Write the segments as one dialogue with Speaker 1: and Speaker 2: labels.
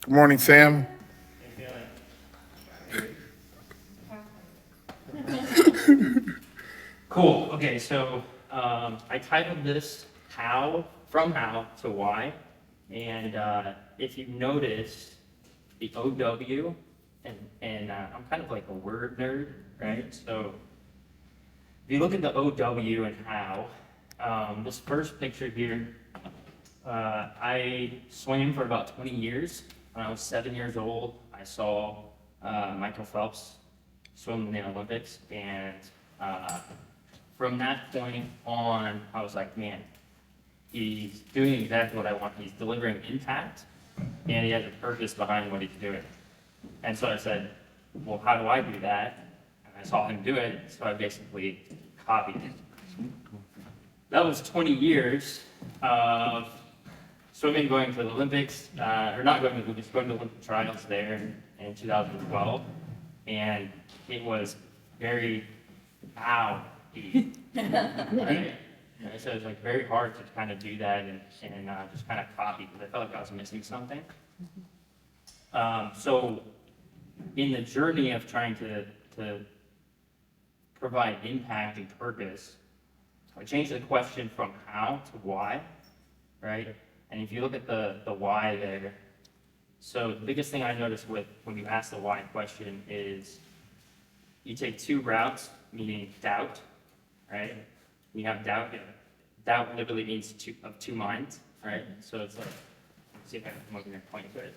Speaker 1: Good morning, Sam.
Speaker 2: Cool. Okay, so I titled this From How to Why. And if you notice the OW, and I'm kind of like a word nerd, right? So if you look at the OW and how, this first picture here, I swam for about 20 years. When I was 7 years old, I saw Michael Phelps swim in the Olympics, and from that point on, I was like, man, he's doing exactly what I want. He's delivering impact, and he has a purpose behind what he's doing. And so I said, well, how do I do that? And I saw him do it, so I basically copied it. That was 20 years of swimming, going to the Olympics, or not going to the Olympics, going to Olympic trials there in 2012. And it was very, right? And so it was like very hard to kind of do that and just kind of copy, because I felt like I was missing something. So in the journey of trying to provide impact and purpose, I changed the question from how to why, right? And if you look at the why there, so the biggest thing I noticed with when you ask the why question is you take two routes, meaning doubt, right? You have doubt. Doubt literally means two minds, right? So it's like, let's see if I can come over here and point to it.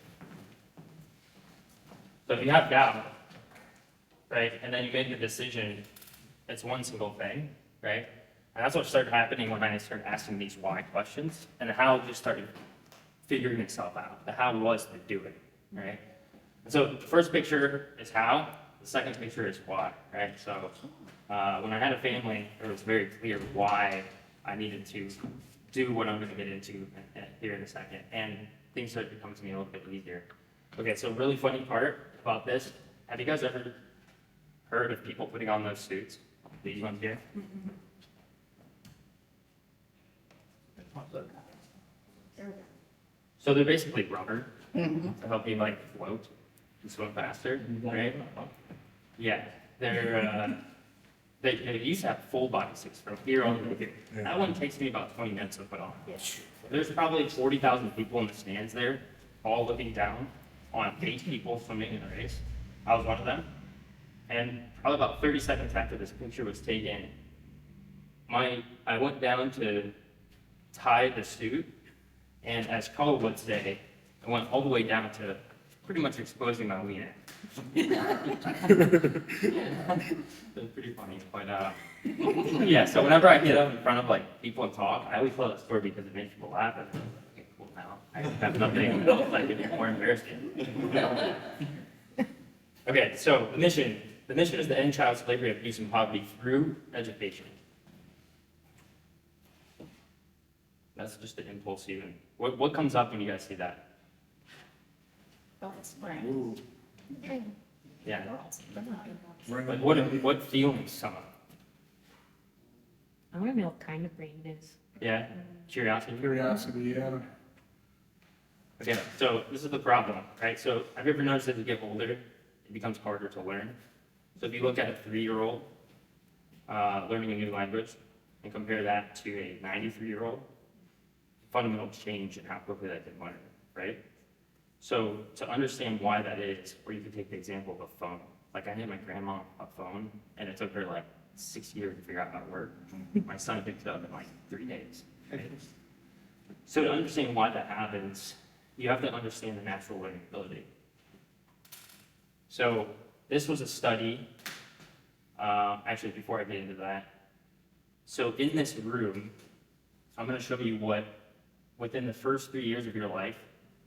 Speaker 2: So if you have doubt, right, and then you make a decision, it's one single thing, right? And that's what started happening when I started asking these why questions, and the how just started figuring itself out. The how was to do it, right? And so the first picture is how, the second picture is why, right? So when I had a family, it was very clear why I needed to do what I'm going to get into here in a second, and things started to come to me a little bit easier. Okay, so really funny part about this, have you guys ever heard of people putting on those suits? These ones here? So they're basically rubber to help you like float and swim faster, right? Yeah, they used to have full body suits from here on to here. That one takes me about 20 minutes to put on. There's probably 40,000 people in the stands there, all looking down on 8 people swimming in a race. I was one of them. And probably about 30 seconds after this picture was taken, I went down to tie the suit, and as Carl would say, I went all the way down to pretty much exposing my wiener. It's pretty funny, but yeah. So whenever I get up in front of like people and talk, I always tell that story because it makes people laugh. And I'm like, okay, cool now. I have nothing else I can be more embarrassing. Okay, so the mission is to end child slavery, abuse, and poverty through education. That's just the impulse even. What comes up when you guys see that?
Speaker 3: Ooh.
Speaker 2: Yeah. Like what feelings come up?
Speaker 4: I want to know what kind of brain it is.
Speaker 2: Yeah? Curiosity?
Speaker 1: Curiosity, yeah.
Speaker 2: Okay, so this is the problem, right? So have you ever noticed as you get older, it becomes harder to learn? So if you look at a 3-year-old learning a new language and compare that to a 93-year-old, fundamental change in how quickly they can learn, right? So to understand why that is, or you could take the example of a phone. Like I had my grandma a phone, and it took her like 6 years to figure out how to work. My son picked it up in like 3 days. Right? So to understand why that happens, you have to understand the natural learning ability. So this was a study, actually before I get into that. So in this room, I'm going to show you what, within the first 3 years of your life,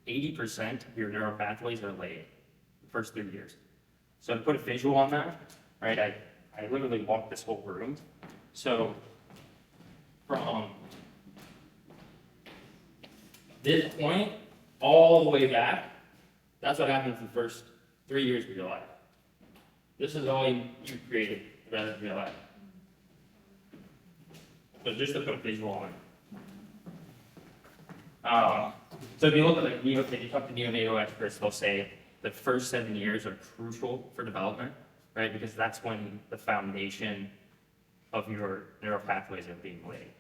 Speaker 2: 80% of your neural pathways are laid, the first 3 years. So to put a visual on that, right, I literally walked this whole room. So from this point all the way back, that's what happens in the first 3 years of your life. This is all you created the rest of your life. So just to put a visual on it. So if you look at like if you talk to neonatal experts, they'll say the first 7 years are crucial for development, right? Because that's when the foundation of your neural pathways are being laid.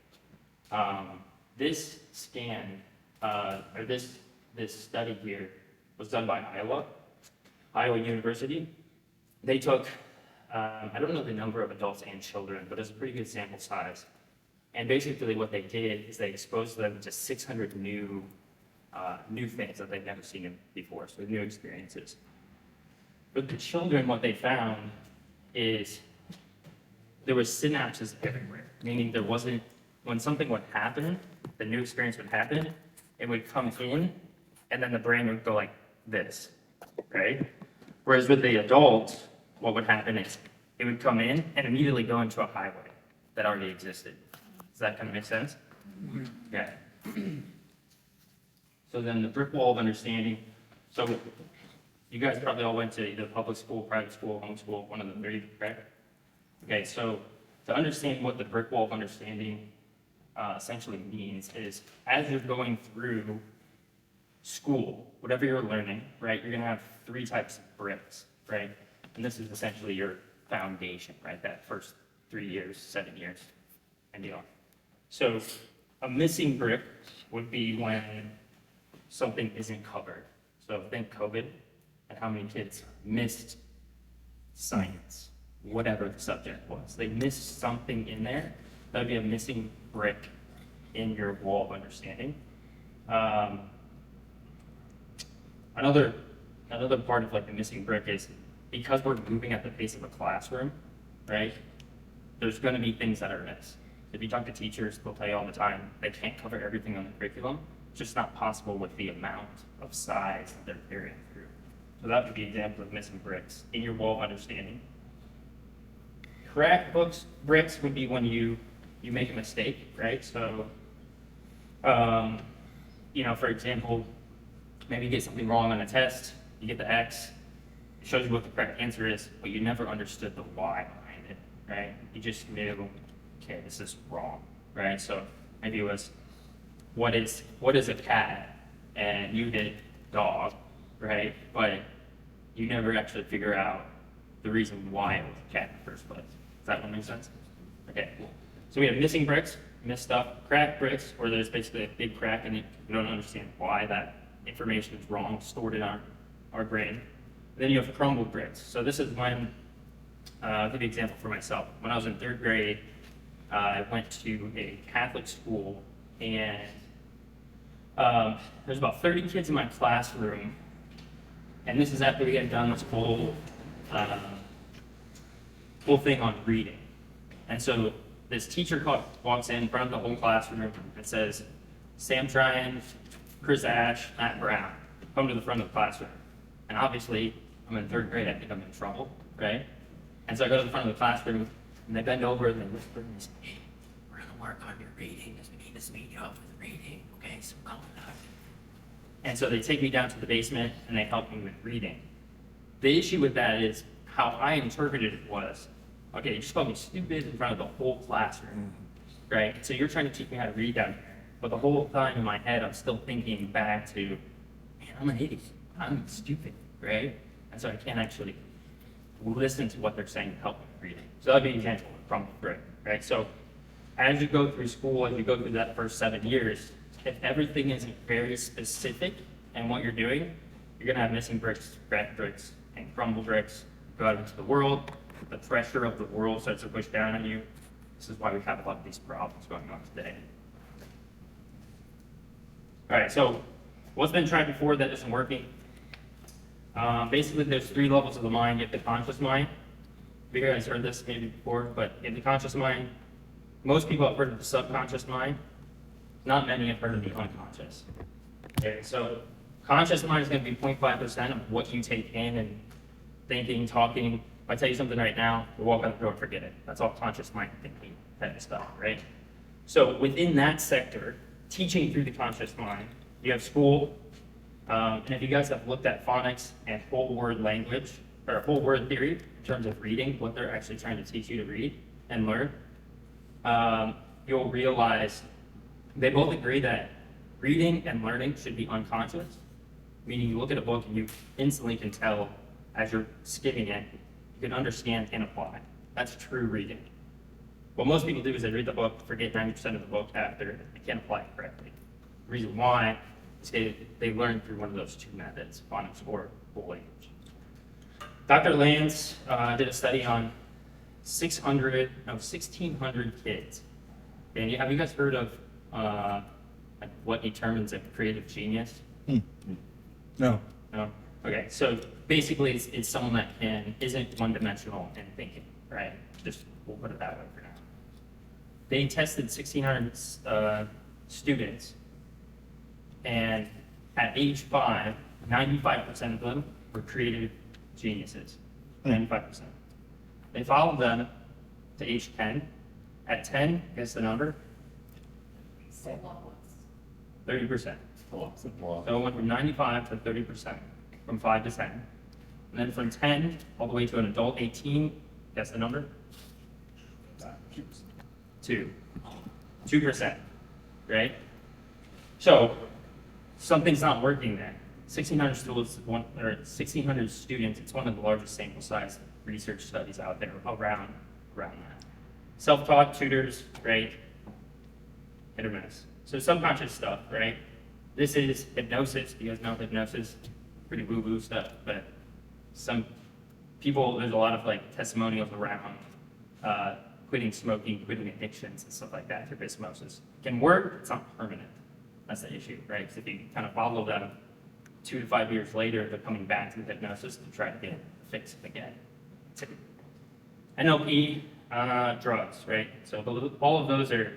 Speaker 2: This scan, or this study here was done by Iowa University. They took, I don't know the number of adults and children, but it's a pretty good sample size. And basically what they did is they exposed them to 600 new things that they've never seen before, so new experiences. But the children, what they found is there was synapses everywhere, meaning there wasn't, when something would happen, the new experience would happen, it would come in, and then the brain would go like this, right? Whereas with the adults, what would happen is it would come in and immediately go into a highway that already existed. Does that kind of make sense? Yeah. So then the brick wall of understanding. So you guys probably all went to either public school, private school, homeschool, one of the three, right? Okay, so to understand what the brick wall of understanding essentially means is as you're going through school, whatever you're learning, right, you're gonna have 3 types of bricks, right? And this is essentially your foundation, right? That first 3 years, 7 years, and beyond. So a missing brick would be when something isn't covered. So think COVID and how many kids missed science, whatever the subject was. They missed something in there. That would be a missing brick in your wall of understanding. Another part of like the missing brick is because we're moving at the pace of a classroom, right? There's going to be things that are missed. If you talk to teachers, they'll tell you all the time they can't cover everything on the curriculum. It's just not possible with the amount of size that they're carrying through. So that would be an example of missing bricks in your wall of understanding. Cracked bricks would be when you make a mistake, right? So, for example, maybe you get something wrong on a test, you get the X, it shows you what the correct answer is, but you never understood the why behind it, right? You just knew, okay, this is wrong, right? So maybe it was, what is a cat? And you did dog, right? But you never actually figure out the reason why it was a cat in the first place. Does that one make sense? Okay, cool. So we have missing bricks, missed stuff, cracked bricks, where there's basically a big crack in it. You don't understand why that information is wrong, stored in our brain. And then you have crumbled bricks. So this is when, I'll give you an example for myself. When I was in 3rd grade, I went to a Catholic school, and there's about 30 kids in my classroom, and this is after we had done this whole thing on reading. And so this teacher walks in front of the whole classroom and says, Sam Trahin, Chris Ash, Matt Brown, come to the front of the classroom. And obviously, I'm in 3rd grade, I think I'm in trouble, right? And so I go to the front of the classroom, and they bend over and they whisper and they say, hey, we're gonna work on your reading, because we need to speed you up with reading, okay, so come on. And so they take me down to the basement and they help me with reading. The issue with that is how I interpreted it was, okay, you just called me stupid in front of the whole classroom, right? So you're trying to teach me how to read down here. But the whole time in my head, I'm still thinking back to, man, I'm an idiot. I'm stupid, right? And so I can't actually listen to what they're saying to help me with reading. So that'd be an example of crumbled brick, right? So as you go through school, as you go through that first 7 years, if everything isn't very specific in what you're doing, you're gonna have missing bricks, cracked bricks, and crumbled bricks. Go out into the world, the pressure of the world starts to push down on you. This is why we have a lot of these problems going on today. All right, so what's been tried before that isn't working? Basically, there's 3 levels of the mind. You have the conscious mind. You guys heard this maybe before, but in the conscious mind, most people have heard of the subconscious mind. Not many have heard of the unconscious. Okay, so conscious mind is going to be 0.5% of what you take in and thinking, talking. If I tell you something right now, you'll walk out the door and forget it. That's all conscious mind thinking type of stuff, right? So within that sector, teaching through the conscious mind, you have school, and if you guys have looked at phonics and whole word language, or whole word theory, in terms of reading, what they're actually trying to teach you to read and learn, you'll realize they both agree that reading and learning should be unconscious, meaning you look at a book and you instantly can tell as you're skimming it, you can understand and apply. That's true reading. What most people do is they read the book, forget 90% of the book after, they can't apply it correctly. The reason why is they learn through one of those two methods, phonics or full language. Dr. Lance did a study on 1,600 kids. And have you guys heard of like what determines a creative genius?
Speaker 1: No.
Speaker 2: No? Okay, so basically it's someone that isn't one-dimensional in thinking, right? Just, we'll put it that way for now. They tested 1,600 students, and at age 5, 95% of them were creative geniuses. 95%. They followed them to age 10. At 10, guess the number? 30%. So it went from 95 to 30%, from 5 to 10. And then from 10 all the way to an adult 18, guess the number? 2%, right? So something's not working there. 1,600 students, it's one of the largest sample size research studies out there around that. Self-taught tutors, right? Hit or miss. So subconscious stuff, right? This is hypnosis. You guys know hypnosis, pretty woo-woo stuff, but some people, there's a lot of like testimonials around quitting smoking, quitting addictions and stuff like that through hypnosis. It can work, it's not permanent. That's the issue, right? Because if you kind of follow them 2 to 5 years later, they're coming back to the hypnosis to try to get fix it again. NLP, drugs, right? So all of those are,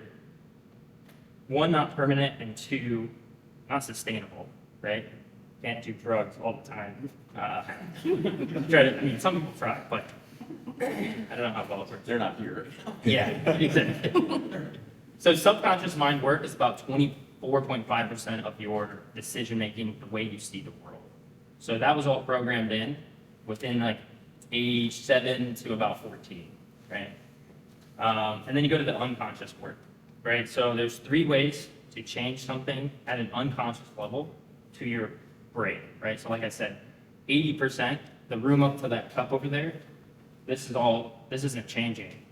Speaker 2: 1, not permanent, and 2, not sustainable, right? Can't do drugs all the time. Some people try, but I don't know how well it works.
Speaker 3: They're not here.
Speaker 2: Yeah, exactly. So subconscious mind work is about 24.5% of your decision making, the way you see the world. So that was all programmed in within like age 7 to about 14, right? And then you go to the unconscious work, right? So there's 3 ways to change something at an unconscious level to your brain, right? So like I said, 80%, the room up to that cup over there, this isn't changing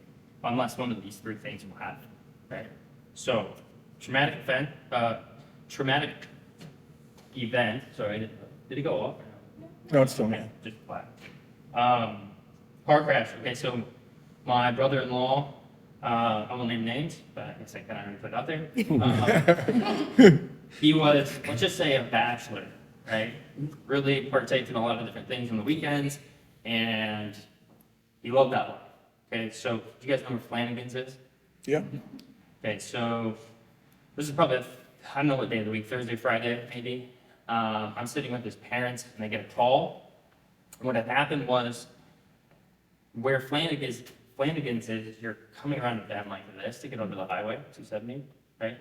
Speaker 2: unless one of these 3 things will happen, right? So traumatic event, sorry, did it go off?
Speaker 1: No, it's still me.
Speaker 2: Okay, just flat. Car crash, okay, so my brother-in-law, I won't name names, but I guess I kind of already put it out there. He was, let's just say, a bachelor, right? Really partaked in a lot of different things on the weekends, and he loved that life. Okay, so do you guys know where Flanagan's is?
Speaker 1: Yeah.
Speaker 2: Okay, so this is probably, I don't know what day of the week, Thursday, Friday, maybe. I'm sitting with his parents, and they get a call. And what had happened was, where Flanagan's is, you're coming around a bend like this to get over the highway, 270, right?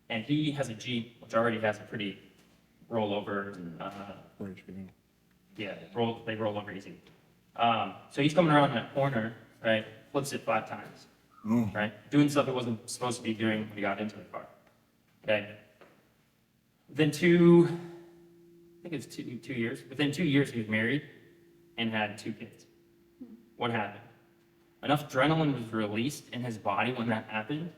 Speaker 2: And he has a Jeep, which already has a pretty rollover, yeah, they roll over easy. So he's coming around that corner, right? Flips it 5 times, right? Doing stuff he wasn't supposed to be doing when he got into the car, okay? Within I think it's 2 years. Within 2 years, he was married and had 2 kids. What happened? Enough adrenaline was released in his body when that happened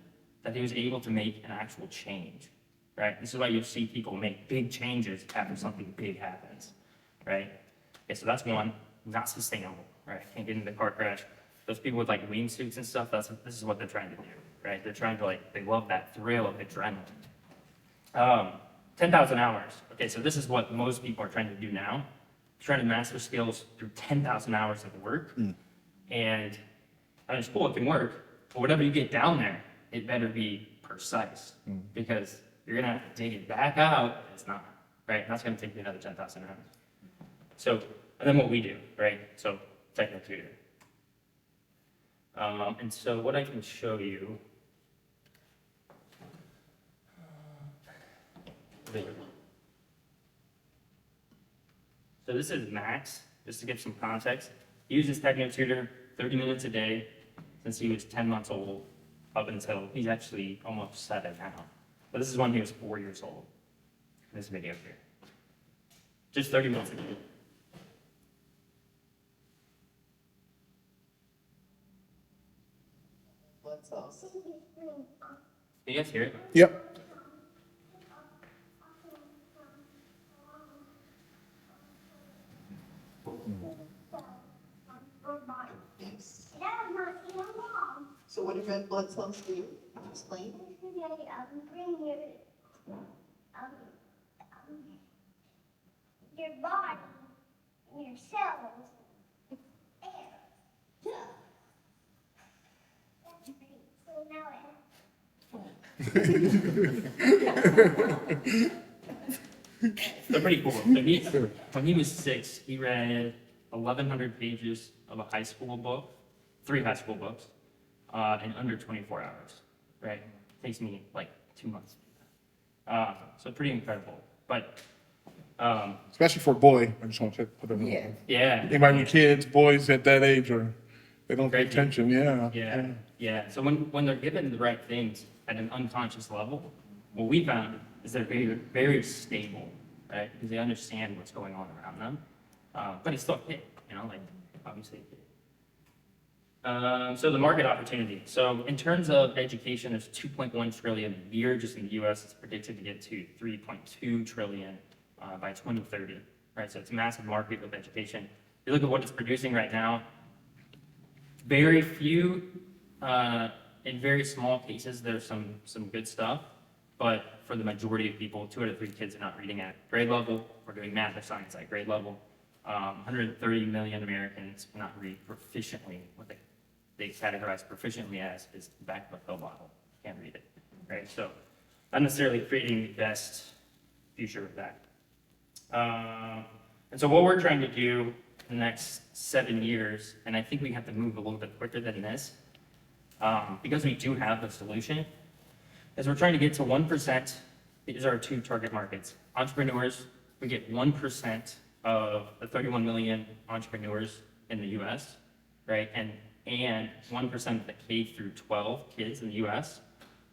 Speaker 2: that he was able to make an actual change, right? This is why you see people make big changes after something big happens, right? Okay, so that's 1, not sustainable, right? Can't get into the car crash. Those people with like wingsuits and stuff, this is what they're trying to do, right? They're trying to they love that thrill of adrenaline. 10,000 hours. Okay, so this is what most people are trying to do now. Trying to master skills through 10,000 hours of work. And I mean, it's cool, it can work, but whatever you get down there, it better be precise because you're gonna have to dig it back out. It's not, right? That's gonna take you another 10,000 hours. So, and then what we do, right? So, technical tutor. And so what I can show you. So this is Max, just to give some context. He uses technical tutor 30 minutes a day since he was 10 months old up until he's actually almost 7 now. But this is when he was 4 years old. this video here. Just 30 minutes ago.
Speaker 3: What's else?
Speaker 2: Can you guys hear it?
Speaker 1: Yep.
Speaker 3: Yes. So what do red blood cells do? Explain.
Speaker 5: Your body, your cells, air.
Speaker 3: Yeah.
Speaker 5: That's great. So now
Speaker 2: They're pretty cool. So when he was 6, he read 1,100 pages of a high school book, 3 high school books, in under 24 hours, right? Takes me like 2 months. So pretty incredible. But
Speaker 1: Especially for a boy. I just want to put it in.
Speaker 3: Yeah.
Speaker 2: yeah,
Speaker 1: Anybody with kids, boys at that age, or they don't pay
Speaker 2: Crazy.
Speaker 1: attention. Yeah.
Speaker 2: yeah. So when they're given the right things at an unconscious level, what we found is they're very, very stable, right? Because they understand what's going on around them. But it's still a kid, you know, like obviously a kid. So the market opportunity. So in terms of education, there's 2.1 trillion a year just in the U.S. It's predicted to get to 3.2 trillion by 2030, right? So it's a massive market of education. If you look at what it's producing right now, very few, in very small cases, there's some good stuff, but for the majority of people, 2 out of 3 kids are not reading at grade level or doing math or science at grade level. 130 million Americans cannot read proficiently. What they categorize proficiently as is back of a pill bottle. Can't read it, right? So not necessarily creating the best future with that. And so what we're trying to do in the next 7 years, and I think we have to move a little bit quicker than this, because we do have the solution, is we're trying to get to 1%. These are our 2 target markets. Entrepreneurs, we get 1% of the 31 million entrepreneurs in the US, right? And 1% of the K through 12 kids in the US,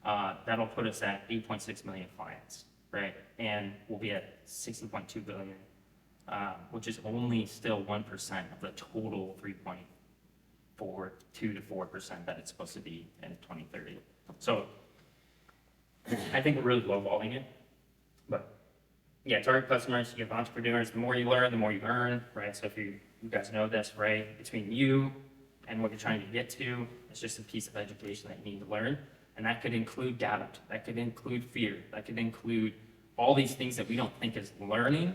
Speaker 2: that'll put us at 8.6 million clients, right? And we'll be at 60.2 billion, which is only still 1% of the total 3.4, 2 to 4% that it's supposed to be in 2030. So I think we're really lowballing it, but yeah, target customers, you have entrepreneurs, the more you learn, the more you earn, right? So if you guys know this, right? Between you and what you're trying to get to, it's just a piece of education that you need to learn. And that could include doubt, that could include fear, that could include all these things that we don't think is learning,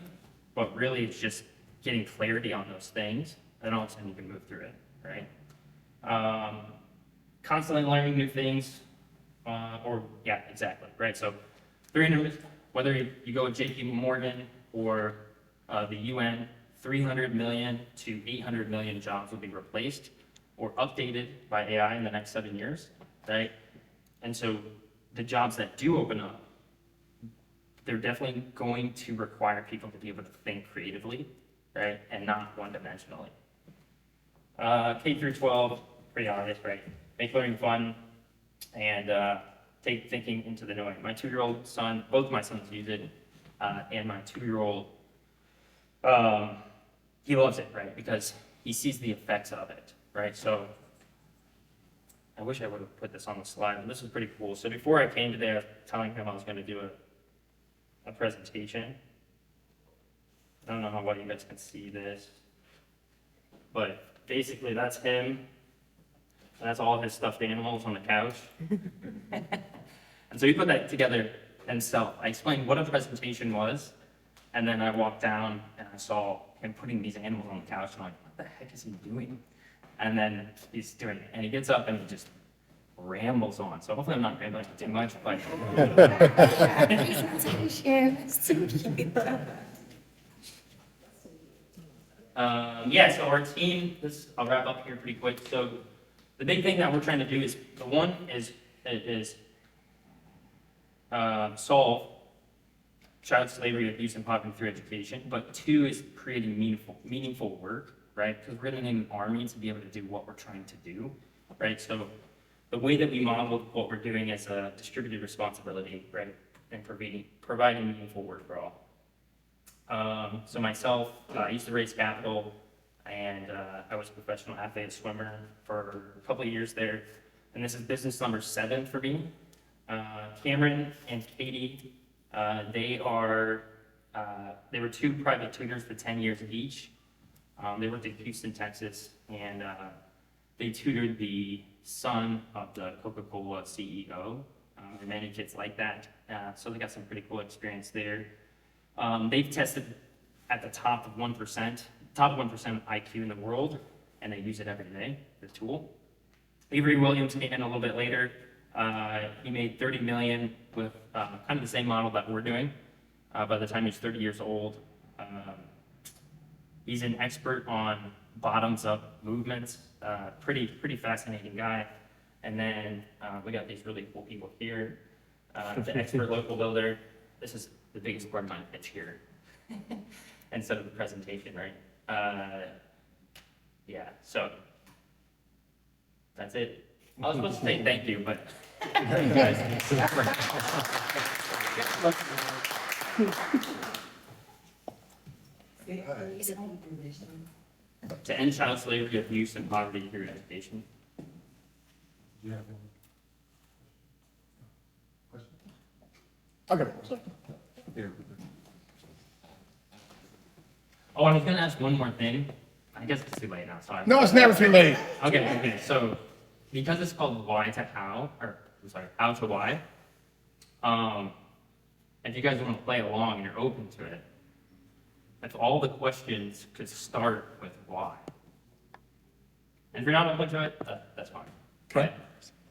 Speaker 2: but really it's just getting clarity on those things, and all of a sudden you can move through it, right? Constantly learning new things, yeah, exactly, right? So 300, whether you go with JP Morgan or the UN, 300 million to 800 million jobs will be replaced or updated by AI in the next 7 years, right? And so the jobs that do open up, they're definitely going to require people to be able to think creatively, right? And not one-dimensionally. K through 12, pretty obvious, right? Make learning fun and take thinking into the knowing. My 2-year-old son, both my sons use it, and my 2-year-old, he loves it, right? Because he sees the effects of it, right? So I wish I would have put this on the slide, but this is pretty cool. So before I came today, I was telling him I was going to do a presentation. I don't know how well you guys can see this, but basically that's him. And that's all his stuffed animals on the couch. And so he put that together himself. I explained what a presentation was, and then I walked down and I saw him putting these animals on the couch, and I'm like, what the heck is he doing? And then he's doing it, and he gets up and he just rambles on. So hopefully I'm not rambling too much, but yeah, so our team, I'll wrap up here pretty quick. So the big thing that we're trying to do is, the one is solve child slavery, abuse, and poverty through education. But 2 is creating meaningful work, right? Because we're going to need an army to be able to do what we're trying to do, right? So the way that we model what we're doing is a distributed responsibility, right? and providing meaningful work for all. So myself, I used to raise capital, and I was a professional athlete swimmer for a couple of years there. And this is business number 7 for me. Cameron and Katie, they were 2 private tutors for 10 years each. They worked in Houston, Texas, and they tutored the son of the Coca-Cola CEO, and many kids like that. So they got some pretty cool experience there. They've tested at the top of 1% of IQ in the world, and they use it every day, the tool. Avery Williams came in a little bit later. He made $30 million with kind of the same model that we're doing. By the time he's 30 years old, he's an expert on bottoms-up movements. Pretty fascinating guy. And then we got these really cool people here. The expert local builder. This is the biggest part of my pitch here, instead of the presentation, right? Yeah. So that's it. I was supposed to say thank you, but you guys. To end child slavery, abuse, and poverty through education.
Speaker 1: Okay.
Speaker 2: Oh, I was gonna ask one more thing. I guess it's too late now, so
Speaker 1: No, it's never too late.
Speaker 2: Okay, so because it's called why to how, or I'm sorry, how to why, if you guys want to play along and you're open to it, if all the questions could start with why. And if you're not open to it, that's fine.
Speaker 1: Okay.
Speaker 2: But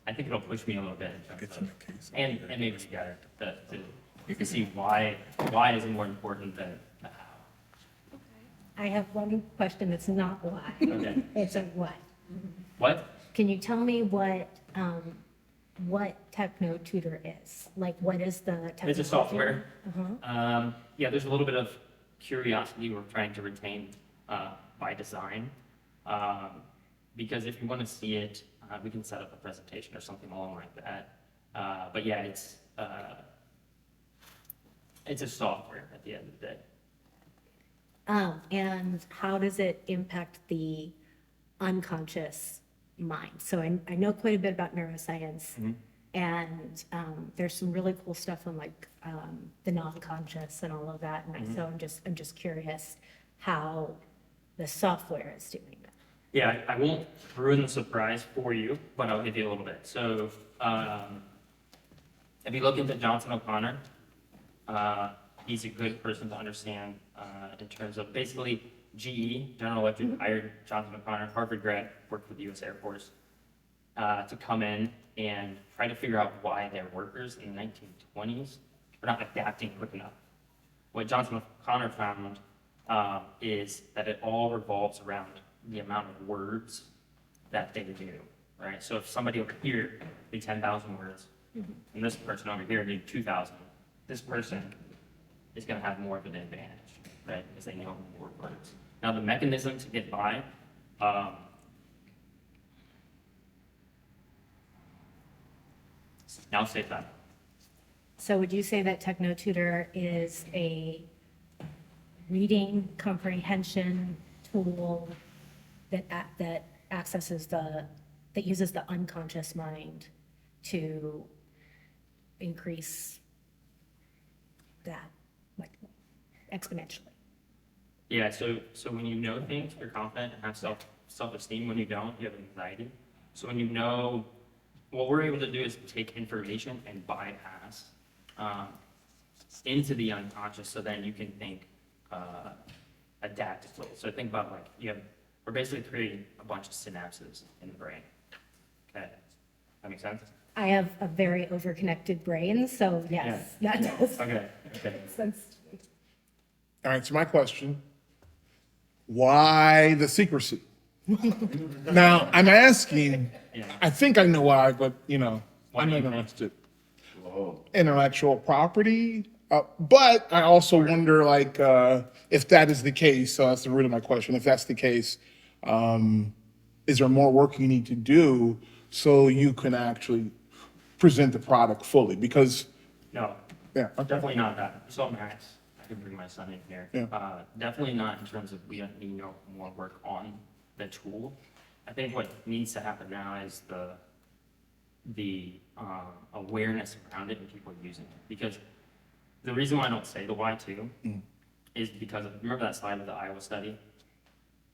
Speaker 2: I think it'll push me a little bit in terms of, and maybe together to see why is more important than the how.
Speaker 4: I have one question that's not why.
Speaker 2: Okay.
Speaker 4: It's a what.
Speaker 2: What?
Speaker 4: Can you tell me what Techno Tutor is? Like, what is the technology?
Speaker 2: It's a software.
Speaker 4: Uh-huh.
Speaker 2: Yeah, there's a little bit of curiosity we're trying to retain by design. Because if you want to see it, we can set up a presentation or something along like that. But yeah, it's a software at the end of the day.
Speaker 4: And how does it impact the unconscious mind? So I know quite a bit about neuroscience, and there's some really cool stuff on like the non-conscious and all of that. And so I'm just curious how the software is doing that.
Speaker 2: Yeah, I won't ruin the surprise for you, but I'll give you a little bit. So if you look into Johnson O'Connor, he's a good person to understand in terms of basically GE, General Electric, hired Johnson O'Connor, Harvard grad, worked with the U.S. Air Force, to come in and try to figure out why their workers in the 1920s were not adapting quick enough. What Johnson O'Connor found is that it all revolves around the amount of words that they do, right? So if somebody over here did 10,000 words, and this person over here did 2,000, this person is going to have more of an advantage, right? Because they know more words. Now the mechanism to get by, now say that.
Speaker 4: So would you say that Techno Tutor is a reading comprehension tool that accesses that uses the unconscious mind to increase that, like, exponentially?
Speaker 2: Yeah, so when you know things, you're confident and have self-esteem. When you don't, you have anxiety. So when you know, what we're able to do is take information and bypass into the unconscious, so then you can think adaptively. So think about, like, we're basically creating a bunch of synapses in the brain. Okay, that makes sense?
Speaker 4: I have a very overconnected brain, so yes, that does
Speaker 2: Okay.
Speaker 4: make sense to me.
Speaker 1: All right, so my question, why the secrecy? Now, I'm asking,
Speaker 2: Yeah.
Speaker 1: I think I know why, but,
Speaker 2: Why
Speaker 1: I'm
Speaker 2: do
Speaker 1: not
Speaker 2: you
Speaker 1: interested. Intellectual property, but I also wonder, like, if that is the case, so that's the root of my question, if that's the case, is there more work you need to do so you can actually present the product fully? Because
Speaker 2: No.
Speaker 1: Yeah, okay.
Speaker 2: Definitely not that. You saw Max, I could bring my son in here.
Speaker 1: Yeah.
Speaker 2: Definitely not in terms of we don't need no more work on the tool. I think what needs to happen now is the awareness around it and people using it. Because the reason why I don't say the why too is because remember that slide of the Iowa study?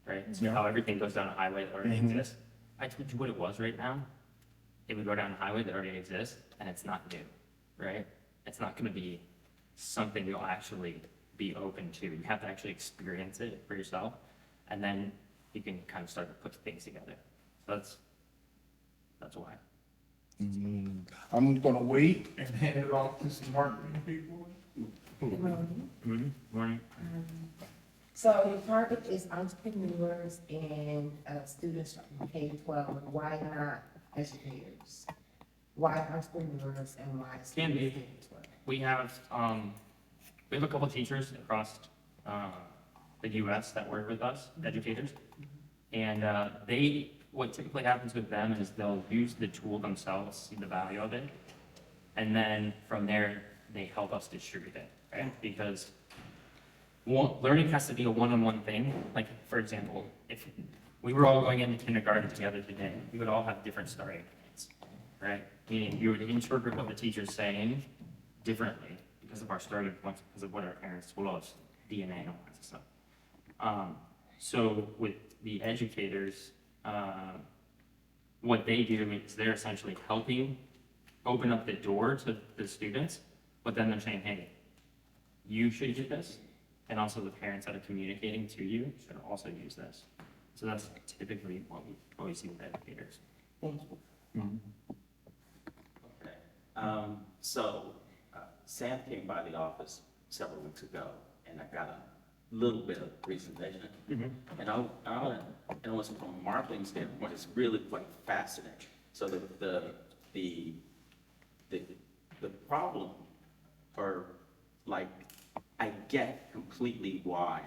Speaker 2: Right? So
Speaker 1: Yeah.
Speaker 2: how everything goes down a highway that already exists. I told you what it was right now. It would go down a highway that already exists and it's not new, right? It's not gonna be something you'll actually be open to. You have to actually experience it for yourself, and then you can kind of start to put things together. So that's why.
Speaker 1: I'm gonna wait and hand it off to some marketing people.
Speaker 2: Morning.
Speaker 6: So your target is entrepreneurs and students from K-12. Why not educators? Why entrepreneurs and why
Speaker 2: Can
Speaker 6: students
Speaker 2: be.
Speaker 6: K-12?
Speaker 2: We have a couple teachers across the U.S. that work with us, educators, and what typically happens with them is they'll use the tool themselves, see the value of it, and then from there they help us distribute it, right? Because learning has to be a one-on-one thing. Like for example, if we were all going into kindergarten together today, we would all have different starting points, right? Meaning you would interpret what the teacher's saying differently because of our starting points, because of what our parents told us, DNA and all kinds of stuff. So with the educators, what they do is they're essentially helping open up the door to the students, but then they're saying, hey, you should do this, and also the parents that are communicating to you should also use this. So that's typically what we always see with educators.
Speaker 6: Thank you.
Speaker 7: Okay. Sam came by the office several weeks ago, and I got a little bit of presentation. And it was from a marketing standpoint, it's really quite fascinating. So the problem, or like, I get completely why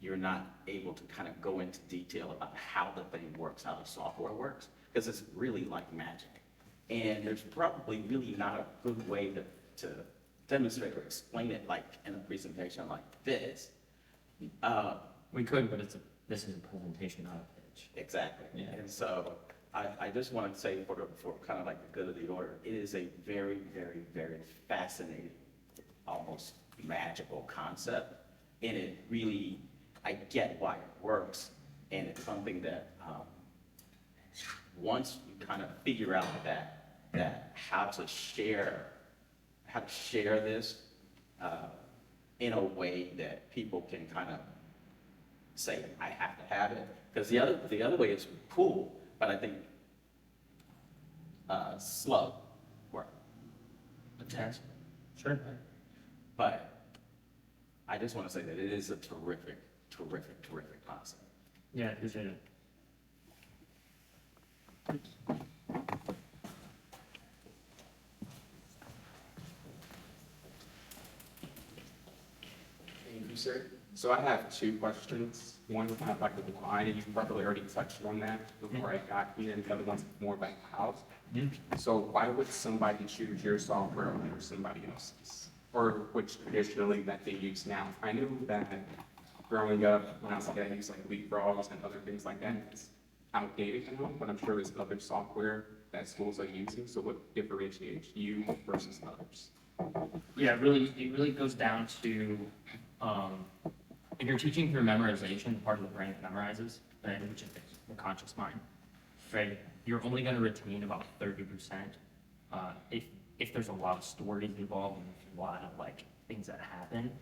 Speaker 7: you're not able to kind of go into detail about how the thing works, how the software works, because it's really like magic. And there's probably really not a good way to demonstrate or explain it like in a presentation like this.
Speaker 2: We could, but this is a presentation, not a pitch.
Speaker 7: Exactly.
Speaker 2: Yeah.
Speaker 7: And so I just want to say for kind of like the good of the order, it is a very, very, very fascinating, almost magical concept. And it really, I get why it works. And it's something that once you kind of figure out that how to share this in a way that people can kind of say, I have to have it. Because the other way is cool, but I think slow work.
Speaker 2: Attach. Sure.
Speaker 7: But I just want to say that it is a terrific, terrific, terrific concept.
Speaker 2: Yeah, appreciate it.
Speaker 8: Thank you, sir. So I have two questions. One kind of like the why, and you probably already touched on that before I got here, and the other one's more about how. So why would somebody choose your software over somebody else's? Or which traditionally that they use now? I knew that growing up, when I was a kid, I used like leapfrogs and other things like that. It's outdated now, but I'm sure there's other software that schools are using. So what differentiates you versus others?
Speaker 2: Yeah, it really goes down to, if you're teaching through memorization, the part of the brain that memorizes, right, which is the conscious mind, right, you're only gonna retain about 30%, if there's a lot of stories involved and a lot of like things that happen.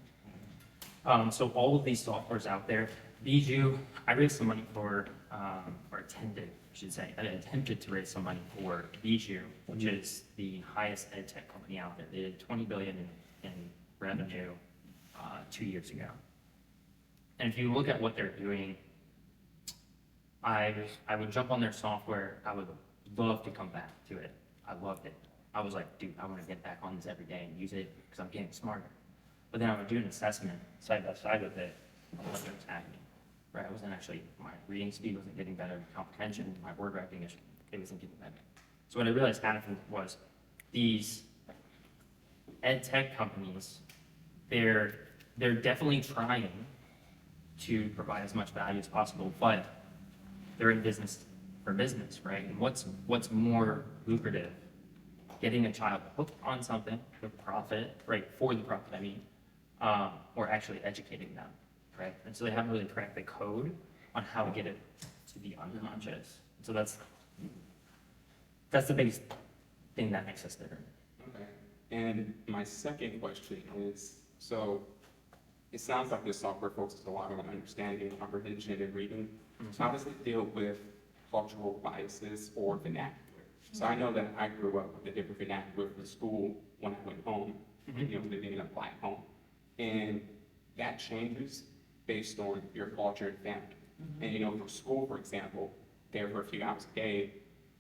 Speaker 2: So all of these softwares out there, Bijou, I raised some money for, or attempted, I should say, I attempted to raise some money for Bijou, which is the highest ed tech company out there. They did 20 billion in revenue 2 years ago. And if you look at what they're doing, I would jump on their software. I would love to come back to it. I loved it. I was like, dude, I want to get back on this every day and use it because I'm getting smarter. But then I would do an assessment side by side with it on what was happening. Right? I wasn't actually, my reading speed wasn't getting better, comprehension, my word recognition, it wasn't getting better. So what I realized happened was these ed tech companies, they're definitely trying to provide as much value as possible, but they're in business for business, right? And what's more lucrative? Getting a child hooked on something for profit, right? For the profit, I mean, or actually educating them, right? And so they haven't really cracked the code on how to get it to the unconscious. So that's the biggest thing that makes us different.
Speaker 8: Okay. And my second question is, so it sounds like this software focuses a lot on understanding, comprehension, and reading. So how does it deal with cultural biases or vernacular? So I know that I grew up with a different vernacular from school when I went home, living in a Black home. And that changes based on your culture and family. And from school, for example, there were a few hours a day,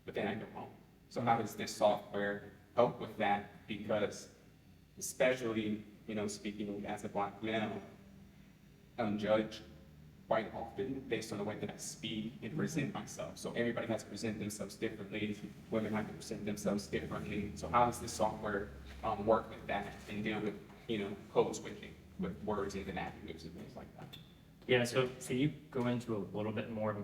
Speaker 8: but then I go home. So how does this software help with that? Because especially, speaking as a Black male, I'm judged quite often based on the way that I speak and present myself. So everybody has to present themselves differently. Women have to present themselves differently. So how does this software work with that and deal with, code switching with words and vernaculars and things like that?
Speaker 2: Yeah, so you go into a little bit more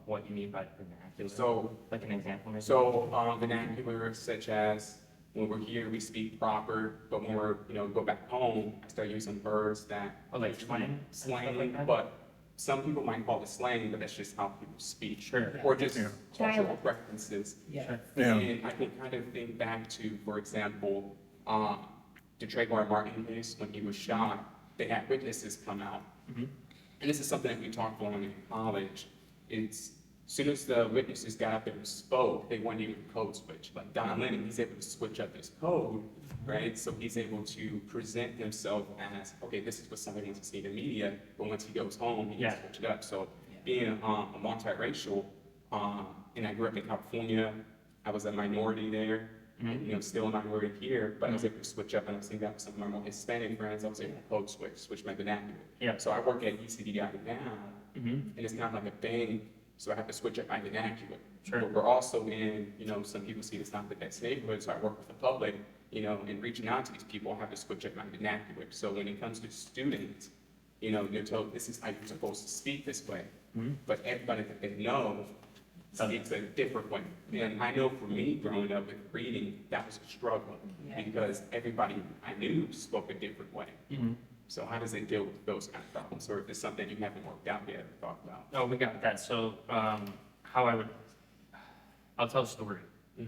Speaker 2: what you mean by vernacular?
Speaker 8: So,
Speaker 2: like an example maybe?
Speaker 8: So vernacular such as when we're here, we speak proper, but when we're, go back home, I start using words that.
Speaker 2: Oh, like slang? and stuff like
Speaker 8: Slang,
Speaker 2: that?
Speaker 8: but some people might call it slang, but that's just how people speak.
Speaker 2: Sure.
Speaker 8: Or just
Speaker 1: Yeah.
Speaker 8: cultural
Speaker 4: Dialect.
Speaker 8: preferences.
Speaker 2: Sure.
Speaker 1: Yeah.
Speaker 8: And I can kind of think back to, for example, the Trayvon Martin case, when he was shot, they had witnesses come out. And this is something that we talked on in college. It's, as soon as the witnesses got up there and spoke, they weren't even code switch. Like Don Lennon, he's able to switch up his code, right? So he's able to present himself as, okay, this is what somebody wants to see in the media, but once he goes home, he can switch it up. So being a multiracial, and I grew up in California, I was a minority there, and still a minority here, but I was able to switch up, and I was thinking that with some of my more Hispanic friends, I was able to code switch my vernacular.
Speaker 2: Yeah.
Speaker 8: So I work at UCDI now, and it's kind of like a thing, so I have to switch up my vernacular.
Speaker 2: Sure.
Speaker 8: But we're also in, some people see it's not the best neighborhood, so I work with the public, and reaching out to these people, I have to switch up my vernacular. So when it comes to students, they're told this is how you're supposed to speak this way, but everybody that they know speaks a different way. And I know for me, growing up with reading, that was a struggle, because everybody I knew spoke a different way. So how does it deal with those kind of problems, or if it's something you haven't worked out yet or thought about?
Speaker 2: Oh, we got that. So, I'll tell a story.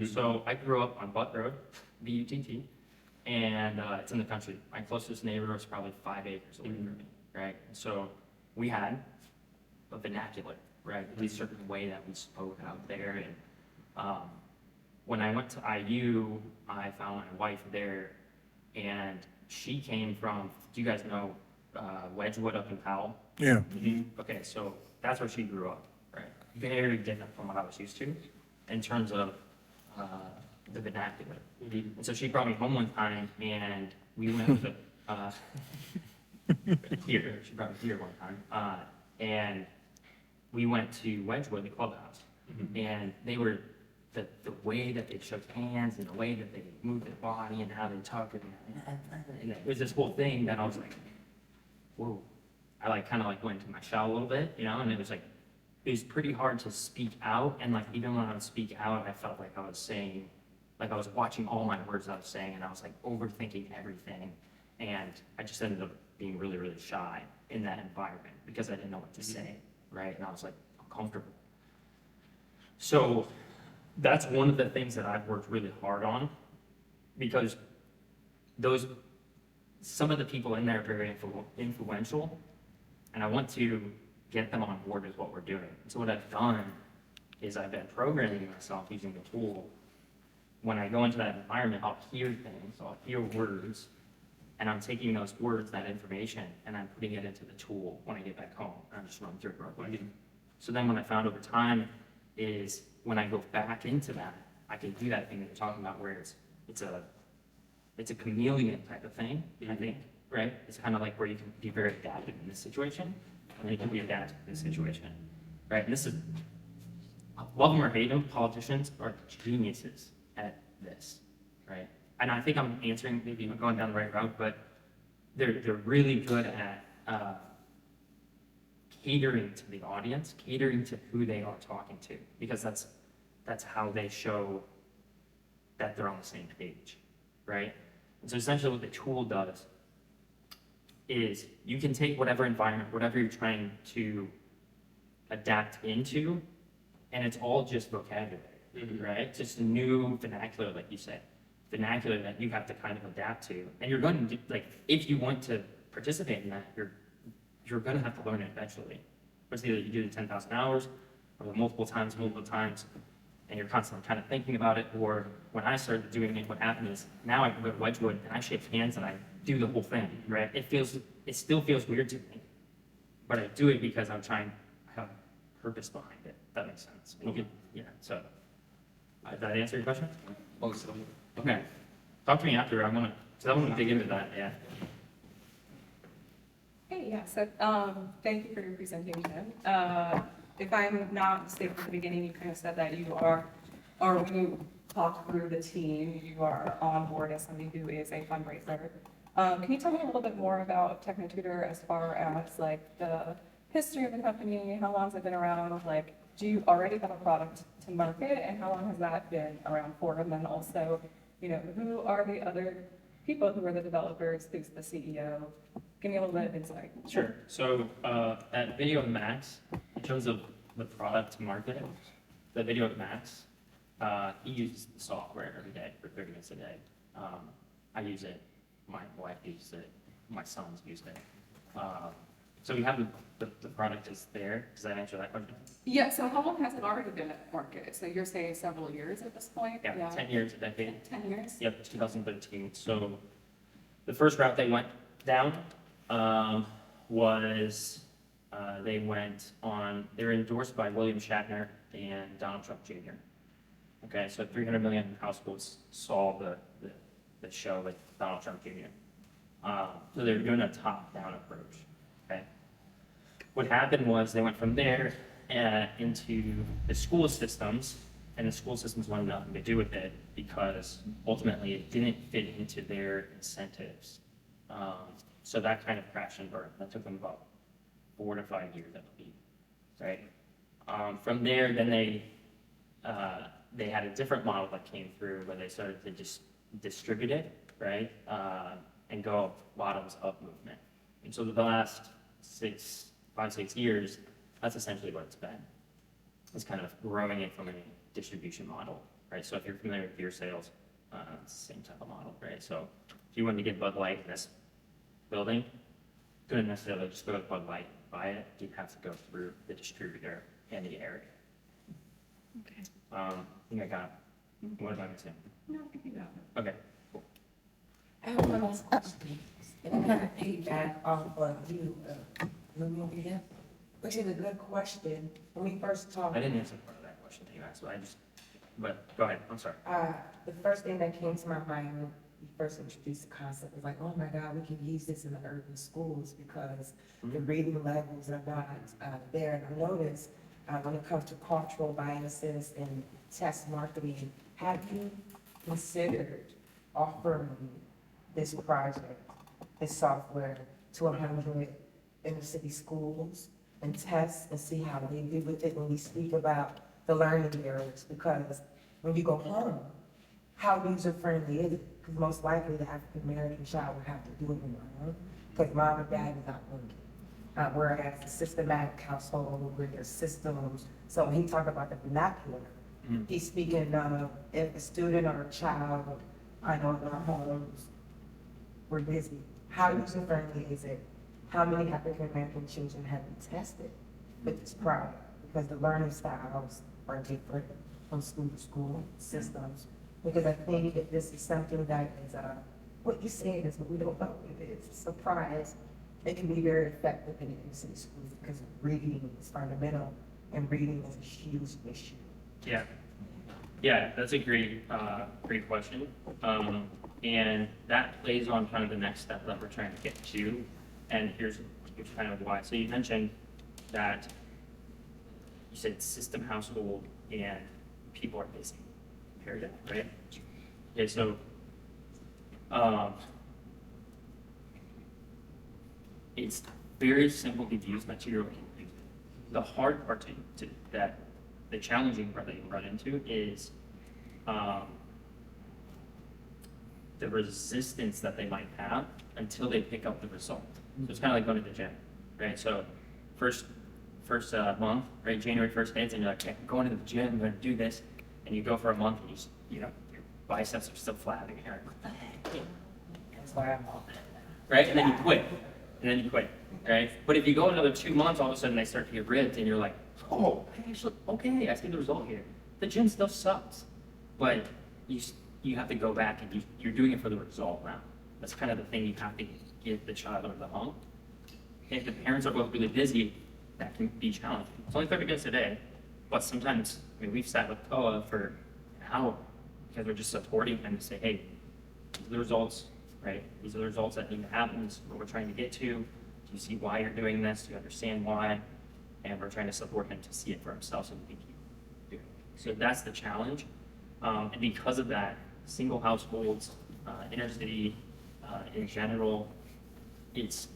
Speaker 2: So I grew up on Butt Road, B-U-T-T, and it's in the country. My closest neighbor was probably 5 acres away from me, right? So we had a vernacular, right? A certain way that we spoke out there. And when I went to IU, I found my wife there, and she came from, do you guys know Wedgwood up in Powell?
Speaker 1: Yeah.
Speaker 2: Okay, so that's where she grew up, right? Very different from what I was used to in terms of the vernacular. And so she brought me home one time, and we went to here. She brought me here one time, and we went to Wedgwood, the clubhouse, and they were the way that they shook hands and the way that they moved their body and how they talked, and it was this whole thing that I was like, whoa. I kind of went into my shell a little bit, and it was pretty hard to speak out, and even when I would speak out, I felt like I was saying, I was watching all my words I was saying, and I was overthinking everything, and I just ended up being really, really shy in that environment because I didn't know what to say, right? And I was uncomfortable. So that's one of the things that I've worked really hard on, because some of the people in there are very influential, and I want to get them on board with what we're doing. So what I've done is I've been programming myself using the tool. When I go into that environment, I'll hear things, I'll hear words, and I'm taking those words, that information, and I'm putting it into the tool when I get back home. And I'm just running through it real quick. So then what I found over time is when I go back into that, I can do that thing that you're talking about where it's a chameleon type of thing, I think, right? It's kind of where you can be very adaptive in this situation, and you can be adaptive in this situation, right? And this is, love them or hate them, politicians are geniuses at this, right? and I think I'm answering, maybe I'm going down the right route, but they're really good at catering to the audience, catering to who they are talking to, because that's how they show that they're on the same page, right? And so essentially what the tool does is you can take whatever environment, whatever you're trying to adapt into, and it's all just vocabulary, right? It's just a new vernacular, like you said, vernacular that you have to kind of adapt to. And you're going to, like, if you want to participate in that, you're going to have to learn it eventually. It's either you do the 10,000 hours, or multiple times, and you're constantly kind of thinking about it. Or when I started doing it, what happened is now I go to Wedgwood and I shake hands and I do the whole thing, right? It still feels weird to me, but I do it because I have a purpose behind it. If that makes sense. And you can, yeah. So, did that answer your question?
Speaker 8: Most of them.
Speaker 2: Okay. Talk to me after. I want to dig into that. Yeah.
Speaker 9: Hey, yeah, so, thank you for your presentation. If I'm not mistaken at the beginning, you kind of said that you are, or when you talked through the team, you are on board as somebody who is a fundraiser. Can you tell me a little bit more about TechnoTutor as far as like the history of the company? How long has it been around? Like, do you already have a product to market, and how long has that been around for? And then also, who are the other people who are the developers? Who's the CEO? Give me a little bit of insight.
Speaker 2: Sure. So at Video Max, in terms of the product to market, the Video Max, he uses the software every day for 30 minutes a day. I use it. My wife uses it. My sons use it. So we have the product is there. Does that answer that question?
Speaker 9: Yeah, so how long has it already been at market? So you're saying several years at this point?
Speaker 2: Yeah, 10 years, a decade.
Speaker 9: 10 years?
Speaker 2: Yep, 2013. So the first route they went down was they were endorsed by William Shatner and Donald Trump Jr. Okay, so 300 million households saw the show with Donald Trump Jr. So they were doing a top-down approach. Okay, what happened was they went from there into the school systems, and the school systems wanted nothing to do with it because ultimately it didn't fit into their incentives. So that kind of crashed and burned. That took them about 4 to 5 years, I believe, right? From there, then they had a different model that came through where they started to just distribute it, right? And go bottoms up movement. And so the last 5, 6 years, that's essentially what it's been. It's kind of growing it from a distribution model, right? So if you're familiar with beer sales, it's the same type of model, right? So if you wanted to get Bud Light in this building, couldn't necessarily just go to Bud Light and buy it. You'd have to go through the distributor in the area.
Speaker 9: Okay.
Speaker 2: I think I got it. What am I missing?
Speaker 9: No, I think you got it.
Speaker 2: Okay, cool.
Speaker 6: I have one last question, and I kind of piggyback off of you, which is a good question. When we first talked,
Speaker 2: I didn't answer part of that question that you asked, but go ahead, I'm sorry.
Speaker 6: the first thing that came to my mind when you first introduced the concept was like, oh my God, we can use this in the urban schools because the reading levels are not there. And I noticed when it comes to cultural biases and test marketing, have you considered offering this project, this software to 100 inner city schools and test and see how they do with it when we speak about the learning areas? Because when you go home, how user-friendly is it? Because most likely the African-American child will have to do it on their own because mom and dad is not working. Whereas a systematic household where there's systems, so when he talked about the vernacular, he's speaking of if a student or a child, I know in our homes, we're busy. How user-friendly is it? How many African-American children have been tested with this product? Because the learning styles are different from school to school systems. Because I think that this is something that is, what you said is what we don't know what it is. It's a surprise. It can be very effective in inner city schools because reading is fundamental and reading is a huge issue.
Speaker 2: Yeah, that's a great question. And that plays on kind of the next step that we're trying to get to. And here's kind of why. So you mentioned that you said system household and people are busy, period, right? Okay, so Um, it's very simple to use, but you can use it. The hard part that the challenging part that you run into is the resistance that they might have until they pick up the result. So it's kind of like going to the gym, right? So first month, right? January 1st hits, and you're like, okay, I'm going to the gym, I'm going to do this, and you go for a month, and you know, your biceps are still flabbing, and you're like, what the heck? That's why I'm all right? And then you quit, right? But if you go another 2 months, all of a sudden they start to get ripped, and you're like, oh, actually, okay, I see the result here. The gym still sucks, but you have to go back and you're doing it for the result now. That's kind of the thing you have to get the child over the hump. If the parents are both really busy, that can be challenging. It's only 30 minutes a day, but sometimes, I mean, we've sat with Koa for an hour because we're just supporting them to say, hey, these are the results, right? These are the results that need to happen. This is what we're trying to get to. Do you see why you're doing this? Do you understand why? And we're trying to support him to see it for himself so he can keep doing it. So that's the challenge. And because of that, single households, inner city, in general, it's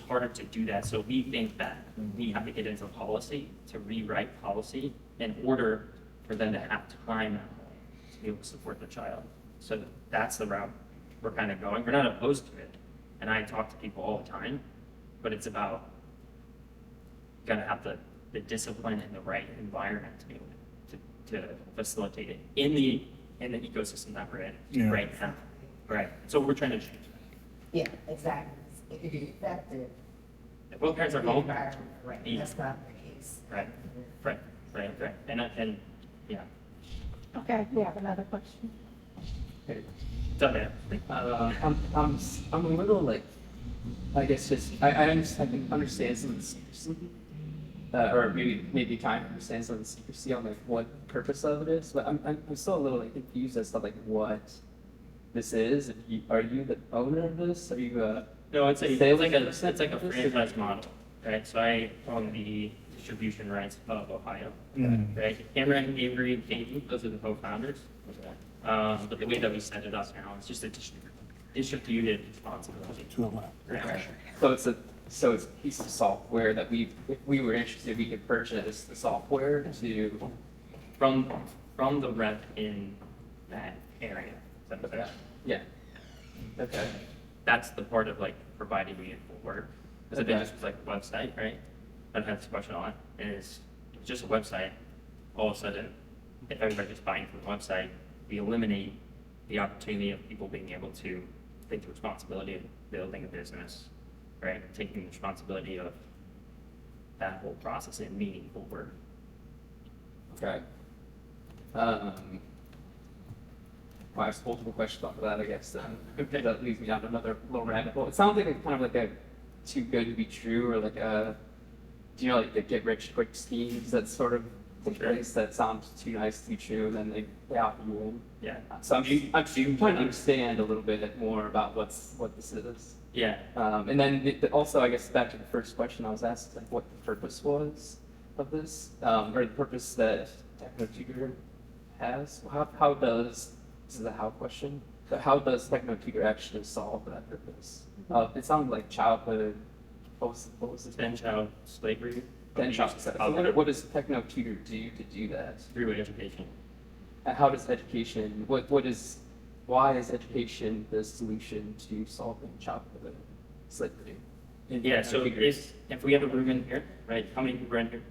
Speaker 2: harder to do that. So we think that we have to get into policy, to rewrite policy in order for them to have time to be able to support the child. So that's the route we're kind of going. We're not opposed to it. And I talk to people all the time, but it's about, you gotta have the discipline and the right environment to be able to facilitate it in the ecosystem that we're in right now. Right. So we're trying to change that.
Speaker 6: Yeah, exactly. It could be effective.
Speaker 2: If both parents are home,
Speaker 6: Right, that's not the case.
Speaker 2: right. And yeah.
Speaker 3: Okay, we have another question.
Speaker 2: Done it.
Speaker 10: I'm a little like, I guess just I understand some or maybe kind of understand some of the secrecy on like what the purpose of it is, but I'm still a little like confused as to like what this is. Are you the owner of this? Are you
Speaker 2: No, it's like a franchise model, right? So I own the distribution rights of Ohio, right? Cameron and Avery and Katie, those are the co-founders. But the way that we set it up now is just a distributed responsibility. Right.
Speaker 10: So it's a piece of software that if we were interested, we could purchase the software
Speaker 2: from the rep in that area. Is that okay?
Speaker 10: Yeah. Okay.
Speaker 2: That's the part of like providing meaningful work. Because if it just was like a website, right? That has this question on it. It's just a website. All of a sudden, if everybody's buying from the website, we eliminate the opportunity of people being able to take the responsibility of building a business, right? Taking the responsibility of that whole process in meaningful work.
Speaker 10: Okay. Well, I have multiple questions off of that, I guess. That leads me down another little rabbit hole. It sounds like kind of like a too good to be true, or like a, do you know, like the get rich quick schemes that sort of take place that sounds too nice to be true, and then they offer you in.
Speaker 2: Yeah.
Speaker 10: So I'm trying to understand a little bit more about what this is.
Speaker 2: Yeah.
Speaker 10: And then also, I guess back to the first question I was asked, like what the purpose was of this, or the purpose that TechnoTutor has. How does, this is a how question, but how does TechnoTutor actually solve that purpose? It sounded like childhood, what was this?
Speaker 2: Then child slavery.
Speaker 10: Then child slavery. So what does TechnoTutor do to do that?
Speaker 2: Through education.
Speaker 10: And how does education, why is education the solution to solving childhood slavery?
Speaker 2: Yeah, so if we have a room in here, right, how many people are in here?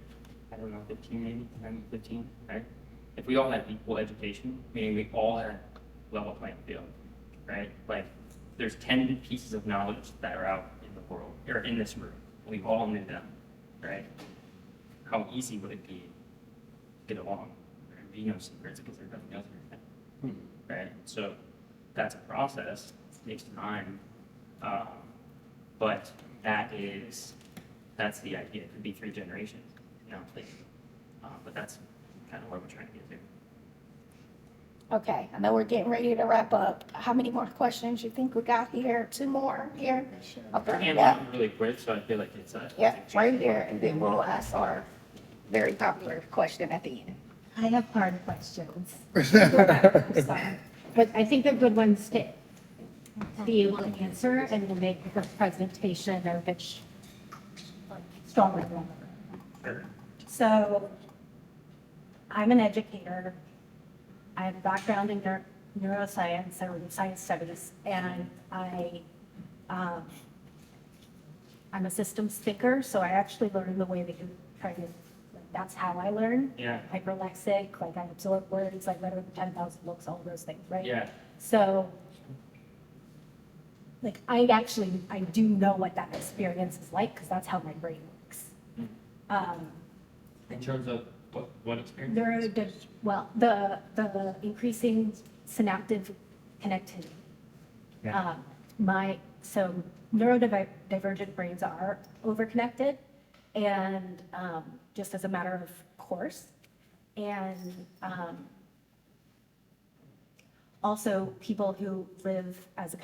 Speaker 2: I don't know, 15 maybe, 15, right? If we all had equal education, meaning we all had level playing field, right? Like, there's 10 pieces of knowledge that are out in the world, or in this room. We all knew them, right? How easy would it be to get along? There'd be no secrets because there's nothing else here, right? So that's a process, it takes time. But that's the idea. It could be 3 generations, you know, but that's kind of what we're trying to get to.
Speaker 3: Okay, I know we're getting ready to wrap up. How many more questions you think we got here? 2 more here? Okay,
Speaker 2: And
Speaker 3: yeah,
Speaker 2: really quick, so I feel like it's
Speaker 3: yeah, right here, and then we'll ask our very popular question at the end.
Speaker 4: I have hard questions. But I think they're good ones to be able to answer and to make the presentation or pitch like stronger.
Speaker 2: Sure.
Speaker 4: So I'm an educator. I have a background in neuroscience or science studies, and I'm a systems thinker, so I actually learn the way that you try to, like, that's how I learn.
Speaker 2: Yeah.
Speaker 4: Hyperlexic, like I absorb words, like read over 10,000 books, all those things, right?
Speaker 2: Yeah.
Speaker 4: So, like, I do know what that experience is like, because that's how my brain works.
Speaker 2: In terms of what experience?
Speaker 4: The increasing synaptic connectivity.
Speaker 2: Yeah.
Speaker 4: So neurodivergent brains are overconnected, and just as a matter of course. And also people who live as a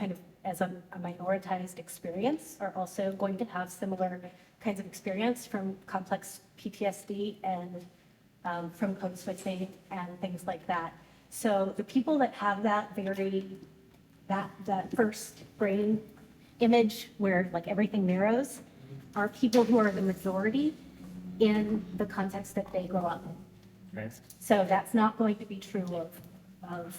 Speaker 4: minoritized experience are also going to have similar kinds of experience from complex PTSD and from code switching and things like that. So the people that have that first brain image where like everything narrows are people who are the majority in the context that they grow up in.
Speaker 2: Right.
Speaker 4: So that's not going to be true of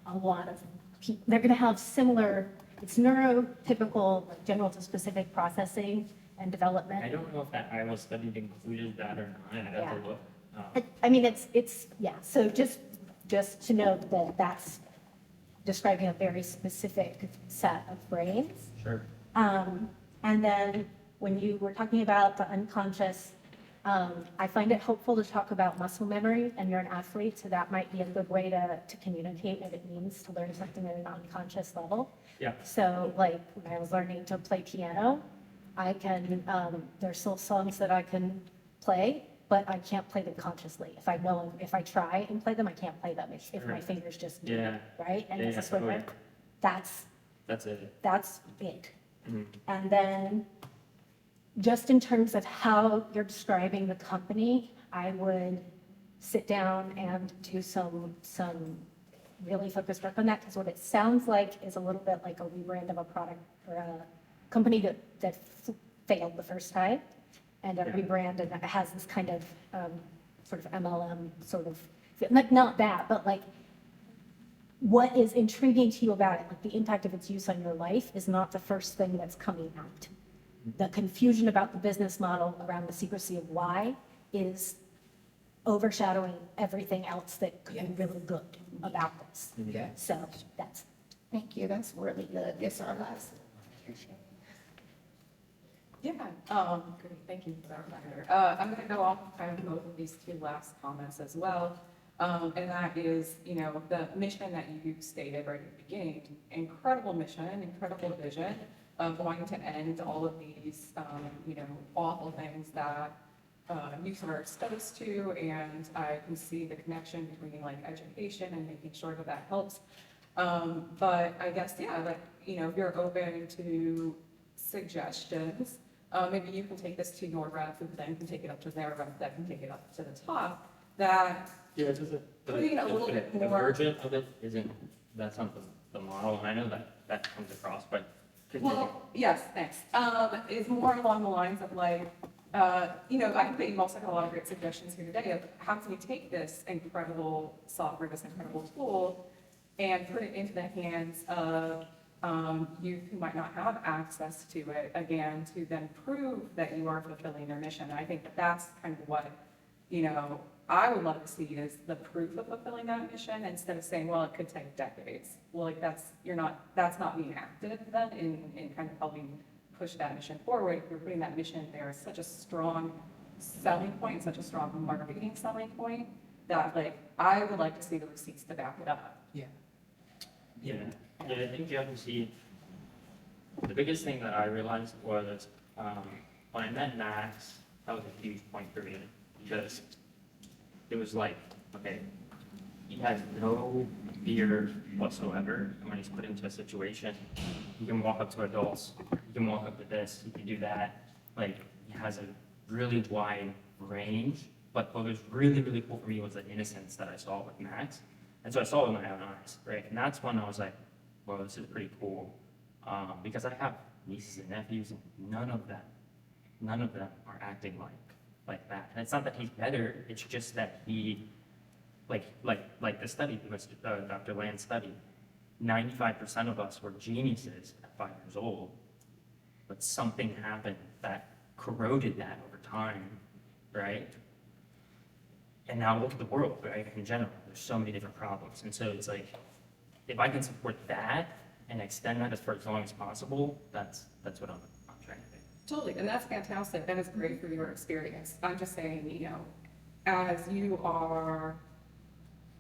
Speaker 4: a lot of people. They're going to have similar, it's neurotypical, like general to specific processing and development.
Speaker 2: I don't know if that Iowa study included that or not. I'd have to look.
Speaker 4: I mean, yeah, so just to note that that's describing a very specific set of brains.
Speaker 2: Sure.
Speaker 4: And then when you were talking about the unconscious, I find it helpful to talk about muscle memory, and you're an athlete, so that might be a good way to communicate what it means to learn something at an unconscious level.
Speaker 2: Yeah.
Speaker 4: So like when I was learning to play piano, I can, there's still songs that I can play, but I can't play them consciously. If I try and play them, I can't play them if my fingers just do,
Speaker 2: Yeah.
Speaker 4: right? And
Speaker 2: Yeah,
Speaker 4: as a swimmer,
Speaker 2: totally.
Speaker 4: that's
Speaker 2: it.
Speaker 4: that's it.
Speaker 2: Mhm.
Speaker 4: And then just in terms of how you're describing the company, I would sit down and do some really focused work on that, because what it sounds like is a little bit like a rebrand of a product or a company that failed the first time, and a rebrand, and it has this kind of sort of MLM sort of, not that, but like what is intriguing to you about it, like the impact of its use on your life, is not the first thing that's coming out. The confusion about the business model around the secrecy of why is overshadowing everything else that could be really good about this.
Speaker 6: Yeah.
Speaker 4: So that's,
Speaker 3: Thank you, that's really good. It's our last.
Speaker 9: Yeah, great, thank you for that reminder. I'm gonna go off kind of both of these two last comments as well. And that is, the mission that you stated right at the beginning, incredible mission, incredible vision of wanting to end all of these, awful things that youth are exposed to. And I can see the connection between like education and making sure that that helps. But I guess, if you're open to suggestions, maybe you can take this to your rep, who then can take it up to their rep, that can take it up to the top, that
Speaker 2: Yeah, just
Speaker 9: putting a little bit
Speaker 2: the
Speaker 9: more-
Speaker 2: version of it isn't, that's not the model, and I know that comes across, but.
Speaker 9: Well, yes, thanks. It's more along the lines of like, I think that you've also got a lot of great suggestions here today of how can we take this incredible software, this incredible tool, and put it into the hands of youth who might not have access to it, again, to then prove that you are fulfilling your mission. And I think that's kind of what, I would love to see is the proof of fulfilling that mission, instead of saying, well, it could take decades. Well, like that's not being active then in kind of helping push that mission forward. You're putting that mission there as such a strong selling point, such a strong marketing selling point, that like, I would like to see the receipts to back it up.
Speaker 6: Yeah.
Speaker 2: Yeah, I think you have to see, the biggest thing that I realized was, when I met Max, that was a huge point for me, because it was like, okay, he has no fear whatsoever, and when he's put into a situation, he can walk up to adults, he can walk up to this, he can do that, like, he has a really wide range, but what was really, really cool for me was the innocence that I saw with Max. And so I saw it with my own eyes, right? And that's when I was like, well, this is pretty cool. Because I have nieces and nephews, and none of them are acting like that. And it's not that he's better, it's just that he, like the study, Dr. Land's study, 95% of us were geniuses at 5 years old, but something happened that corroded that over time, right? And now look at the world, right? In general, there's so many different problems. And so it's like, if I can support that and extend that for as long as possible, that's what I'm trying to do.
Speaker 9: Totally, and that's fantastic. That is great for your experience. I'm just saying, you know, as you are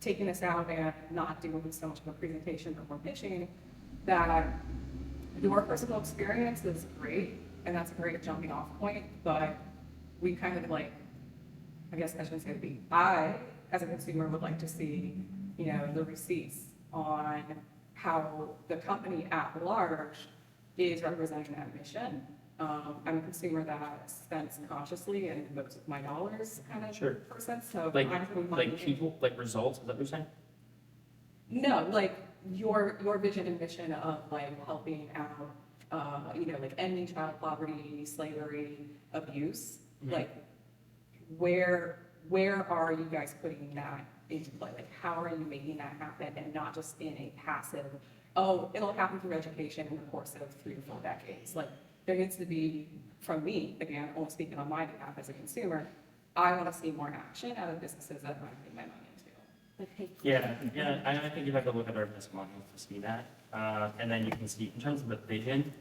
Speaker 9: taking this out and not doing so much of a presentation or more pitching, that your personal experience is great, and that's a great jumping off point, but we kind of like, I guess I shouldn't say we, I, as a consumer, would like to see, you know, the receipts on how the company at large is representing that mission. I'm a consumer that spends consciously and votes with my dollars kind of
Speaker 2: Sure.
Speaker 9: person, so.
Speaker 2: Like
Speaker 9: I'm putting money in.
Speaker 2: people, like results, is that what you're saying?
Speaker 9: No, like your vision and mission of like helping out, you know, like ending child poverty, slavery, abuse, like where are you guys putting that into play? Like how are you making that happen and not just in a passive, oh, it'll happen through education in the course of 3 to 4 decades. Like there needs to be, from me, again, only speaking on my behalf as a consumer, I want to see more action out of businesses that I'm putting my money into.
Speaker 2: Yeah, I think you have to look at our business model to see that. And then you can see, in terms of the vision,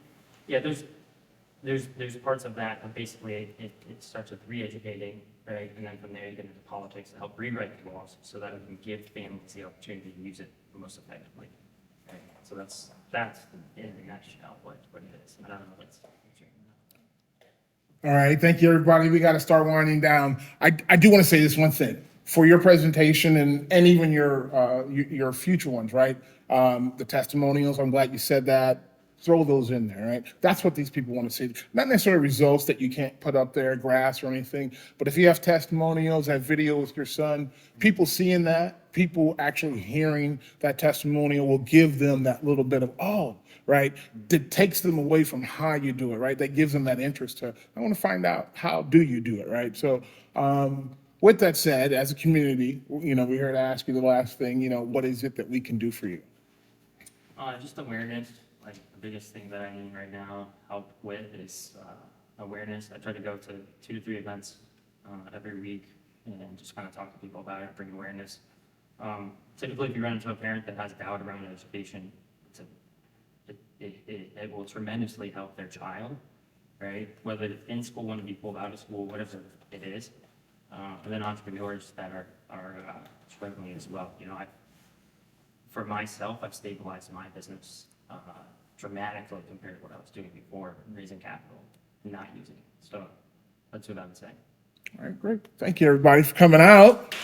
Speaker 2: yeah, there's parts of that, but basically it starts with re-educating, right? And then from there you get into politics to help rewrite the laws so that we can give families the opportunity to use it most effectively. Right? So that's in a nutshell what it is. I don't know what's.
Speaker 1: All right, thank you, everybody. We got to start winding down. I do want to say this one thing for your presentation and even your future ones, right? The testimonials. I'm glad you said that. Throw those in there, right? That's what these people want to see. Not necessarily results that you can't put up there, graphs or anything, but if you have testimonials, that video with your son, people seeing that, people actually hearing that testimonial will give them that little bit of, oh, right? That takes them away from how you do it, right? That gives them that interest to, I want to find out how do you do it, right? So with that said, as a community, you know, we're here to ask you the last thing, you know, what is it that we can do for you?
Speaker 2: Just awareness. Like the biggest thing that I need right now help with is awareness. I try to go to 2 to 3 events every week and just kind of talk to people about it, bring awareness. Typically, if you run into a parent that has doubt around education, it will tremendously help their child, right? Whether it's in school, want to be pulled out of school, whatever it is. And then entrepreneurs that are struggling as well. You know, for myself, I've stabilized my business dramatically compared to what I was doing before, raising capital, not using it. So that's what I would say.
Speaker 1: All right, great. Thank you, everybody, for coming out.